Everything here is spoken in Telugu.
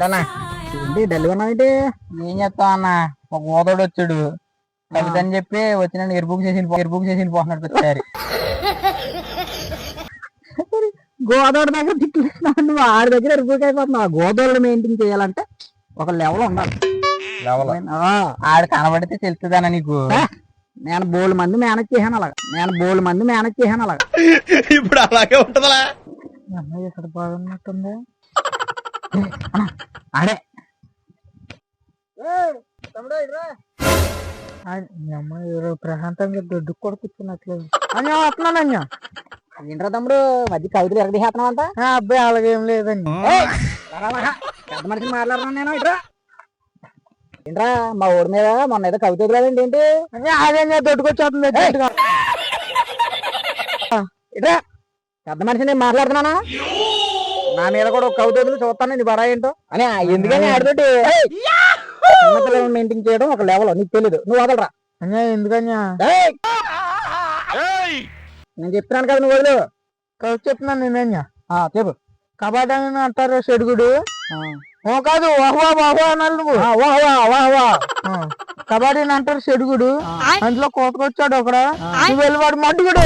ఏంటి డల్ ఉన్నావంటే? ఏం చేస్తావు అన్న, ఒక ఓదోడు వచ్చాడు కవిత అని చెప్పి వచ్చిన ఎరుపుకు చేసి వెళ్ళిపోతున్నాడు ప్రతిసారి. గోదావరి దగ్గర తిట్లు నువ్వు ఆడి దగ్గర ఎరుపుకి అయిపోతున్నావు. గోదావరి మెయింటైన్ చేయాలంటే ఒక లెవెల్ ఉండాలి. ఆడు కనబడితే తెలుస్తుందన్న నీకు. నేను బోల్డ్ మంది మేనేజ్ చేశాను అలాగా. ఇప్పుడు అలాగే ఉంటదా? అమ్మాయి ఇక్కడ బాగున్నట్టుంది. ఆడే అమ్మాయి ప్రశాంతంగా దొడ్డు కూడా కూర్చున్నట్లేదు. అన్యా వస్తున్నాను అన్యా. ఏంట్రా తమ్ముడు మధ్య కవితలు ఎరగదీసేస్తున్నావు అంట? అబ్బాయి అలాగేం లేదండి. పెద్ద మనిషిని మాట్లాడుతున్నాను నేను. ఇట్రా ఏంట్రా మా ఊరి మీద మొన్న ఏదో కవిత వదిలేదండి ఏంటి? అదే దొడ్డుకొచ్చేస్తుంది. ఇట్రా పెద్ద మనిషి నేను మాట్లాడుతున్నానా? నా మీద కూడా ఒక కవిత వదిలి చూస్తాను నీ బడా ఏంటో అని. ఎందుకని ఆడితోటి చిన్నపిల్లలను మెయింటైన్ చేయడం ఒక లెవెల్ నీకు తెలీదు. నువ్వు వదలరా. ఎందుకన్నా నేను చెప్తున్నాను కదా నువ్వు వదిలు. చెప్తున్నాను నేనయ్యా. చెప్పు. కబాడీ అని అంటారు చెడుగుడు కాదు. వాహ్వా వాహ్వా అన్నారు నువ్వు. కబాడీ అని అంటారు చెడుగుడు. అందులో కోతకొచ్చాడు ఒకడు. నువ్వు వెళ్ళివాడు మడ్డుగుడు.